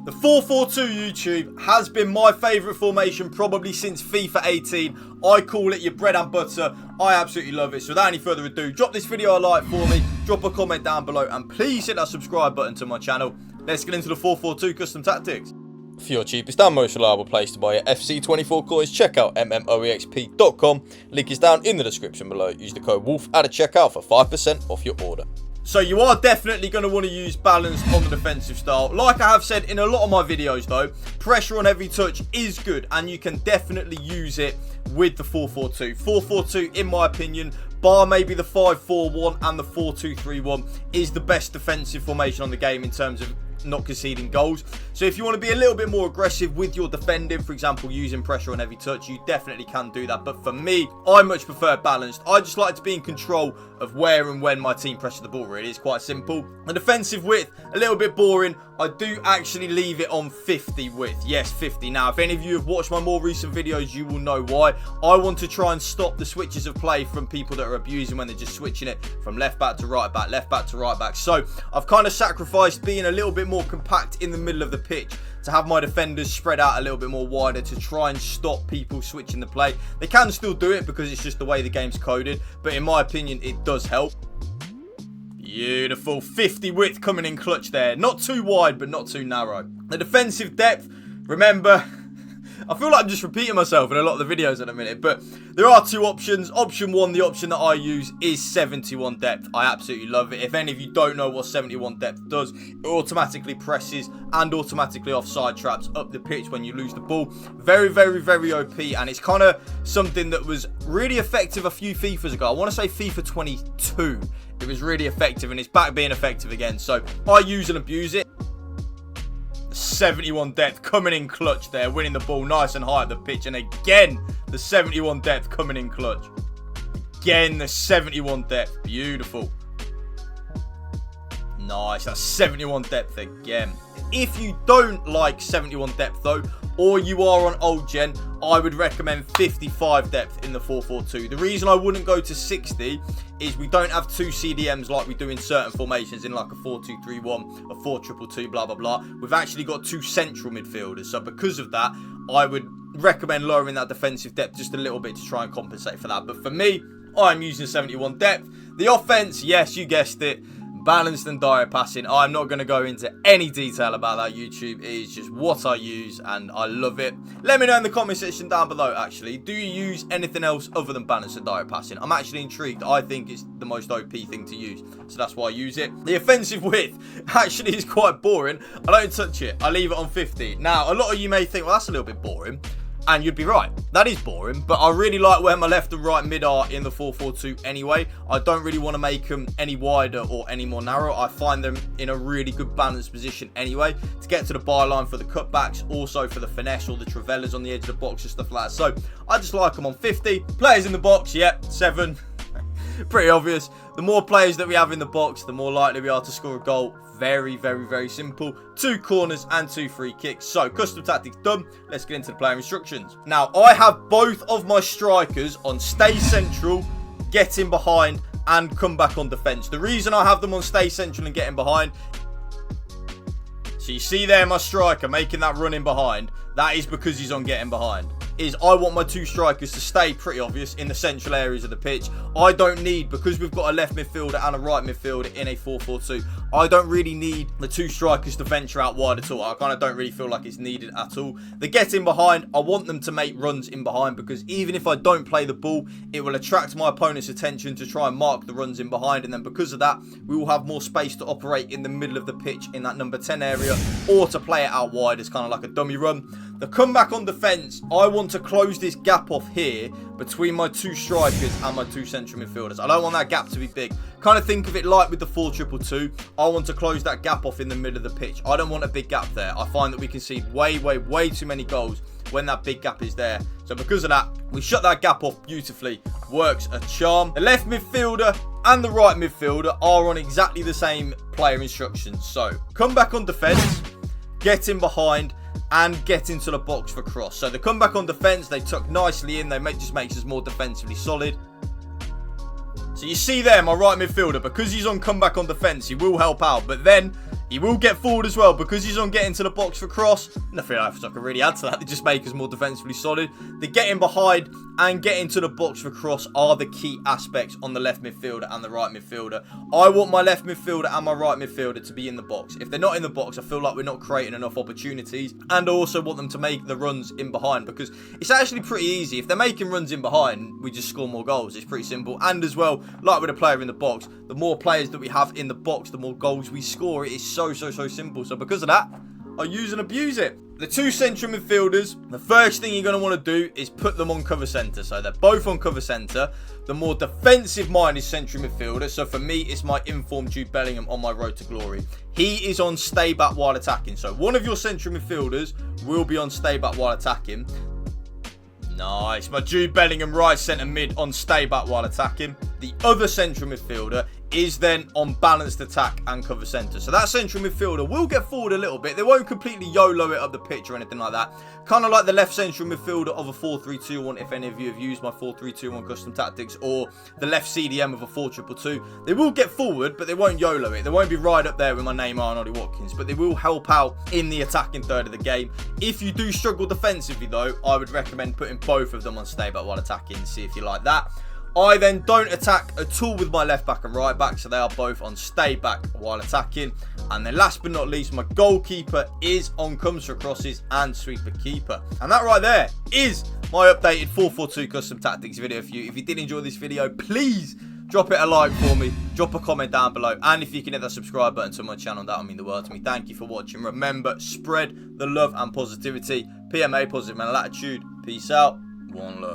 The 4-4-2 YouTube has been my favourite formation probably since FIFA 18. I call it your bread and butter. I absolutely love it. So without any further ado, drop this video a like for me, drop a comment down below, and please hit that subscribe button to my channel. Let's get into the 4-4-2 custom tactics. For your cheapest and most reliable place to buy your FC24 coins, check out mmoexp.com. Link is down in the description below. Use the code WOLF at a checkout for 5% off your order. So you are definitely going to want to use balance on the defensive style. Like I have said in a lot of my videos though, pressure on every touch is good and you can definitely use it with the 4-4-2. 4-4-2, in my opinion, bar maybe the 5-4-1 and the 4-2-3-1, is the best defensive formation on the game in terms of not conceding goals. So if you want to be a little bit more aggressive with your defending, for example using pressure on every touch, you definitely can do that. But for me, I much prefer balanced. I just like to be in control of where and when my team presses the ball. Really, it's quite simple. The defensive width, a little bit boring. I do actually leave it on 50 width. Yes, 50. Now if any of you have watched my more recent videos, you will know why. I want to try and stop the switches of play from people that are abusing when they're just switching it from left back to right back, left back to right back. So I've kind of sacrificed being a little bit more compact in the middle of the pitch to have my defenders spread out a little bit more wider to try and stop people switching the play. They can still do it because it's just the way the game's coded, but in my opinion it does help. Beautiful. 50 width coming in clutch there. Not too wide, but not too narrow. The defensive depth, remember, I feel like I'm just repeating myself in a lot of the videos in a minute, but there are two options. Option one, the option that I use, is 71 depth. I absolutely love it. If any of you don't know what 71 depth does, it automatically presses and automatically offside traps up the pitch when you lose the ball. Very, very, very OP, and it's kind of something that was really effective a few FIFAs ago. I want to say FIFA 22. It was really effective, and it's back being effective again. So I use and abuse it. 71 depth coming in clutch there, winning the ball nice and high at the pitch. And again, the 71 depth coming in clutch. Again, the 71 depth. Beautiful. Nice. That's 71 depth again. If you don't like 71 depth though, or you are on old gen, I would recommend 55 depth in the 4-4-2. The reason I wouldn't go to 60 is we don't have two CDMs like we do in certain formations in like a 4-2-3-1, a 4-2-2, blah, blah, blah. We've actually got two central midfielders. So because of that, I would recommend lowering that defensive depth just a little bit to try and compensate for that. But for me, I'm using 71 depth. The offense, yes, you guessed it. Balanced and direct passing. I'm not going to go into any detail about that, YouTube. It is just what I use and I love it. Let me know in the comment section down below, actually. Do you use anything else other than balanced and direct passing? I'm actually intrigued. I think it's the most OP thing to use, so that's why I use it. The offensive width actually is quite boring. I don't touch it. I leave it on 50. Now, a lot of you may think, well, that's a little bit boring. And you'd be right. That is boring. But I really like where my left and right mid are in the 4-4-2 anyway. I don't really want to make them any wider or any more narrow. I find them in a really good balanced position anyway. To get to the byline for the cutbacks. Also for the finesse or the travellas on the edge of the box and stuff like that. So I just like them on 50. Players in the box, yep, 7. Pretty obvious. The more players that we have in the box, the more likely we are to score a goal. Very, very, very simple. 2 corners and 2 free kicks. So, custom tactics done. Let's get into the player instructions. Now, I have both of my strikers on stay central, get in behind, and come back on defence. The reason I have them on stay central and getting behind, so you see there my striker making that run in behind, that is because he's on getting behind. I want my 2 strikers to stay, pretty obvious, in the central areas of the pitch. I don't need, because we've got a left midfielder and a right midfielder in a 4-4-2, I don't really need the 2 strikers to venture out wide at all. I kind of don't really feel like it's needed at all. The get in behind, I want them to make runs in behind, because even if I don't play the ball, it will attract my opponent's attention to try and mark the runs in behind, and then because of that, we will have more space to operate in the middle of the pitch in that number 10 area, or to play it out wide as kind of like a dummy run. The comeback on defence, I want to close this gap off here between my 2 strikers and my 2 central midfielders. I don't want that gap to be big. Kind of think of it like with the 4-2-2. I want to close that gap off in the middle of the pitch. I don't want a big gap there. I find that we concede way, way, way too many goals when that big gap is there. So because of that, we shut that gap off beautifully. Works a charm. The left midfielder and the right midfielder are on exactly the same player instructions. So come back on defence, get in behind, and get into the box for cross. So the comeback on defence, they tuck nicely in. They just makes us more defensively solid. So you see there, my right midfielder, because he's on comeback on defence, he will help out. But then He will get forward as well because he's on getting to the box for cross. Nothing else I can really add to that. They just make us more defensively solid. The getting behind and getting to the box for cross are the key aspects on the left midfielder and the right midfielder. I want my left midfielder and my right midfielder to be in the box. If they're not in the box, I feel like we're not creating enough opportunities. And I also want them to make the runs in behind because it's actually pretty easy. If they're making runs in behind, we just score more goals. It's pretty simple. And as well, like with a player in the box, the more players that we have in the box, the more goals we score. It is so simple. So because of that, I use and abuse it. The two central midfielders, the first thing you're going to want to do is put them on cover centre. So they're both on cover centre. The more defensive-minded central midfielder, so for me, it's my informed Jude Bellingham on my road to glory. He is on stay back while attacking. So one of your central midfielders will be on stay back while attacking. Nice. My Jude Bellingham right centre mid on stay back while attacking. The other central midfielder is then on balanced attack and cover centre. So that central midfielder will get forward a little bit. They won't completely YOLO it up the pitch or anything like that. Kind of like the left central midfielder of a 4-3-2-1, if any of you have used my 4-3-2-1 custom tactics, or the left CDM of a 4-2-2-2. They will get forward, but they won't YOLO it. They won't be right up there with my Neymar and Ollie Watkins, but they will help out in the attacking third of the game. If you do struggle defensively, though, I would recommend putting both of them on stay back while attacking, see if you like that. I then don't attack at all with my left back and right back, so they are both on stay back while attacking. And then last but not least, my goalkeeper is on comes for crosses and sweeper keeper. And that right there is my updated 4-4-2 custom tactics video for you. If you did enjoy this video, please drop it a like for me, drop a comment down below, and if you can hit that subscribe button to my channel, that would mean the world to me. Thank you for watching. Remember, spread the love and positivity. PMA, positive mental attitude. Peace out. One love.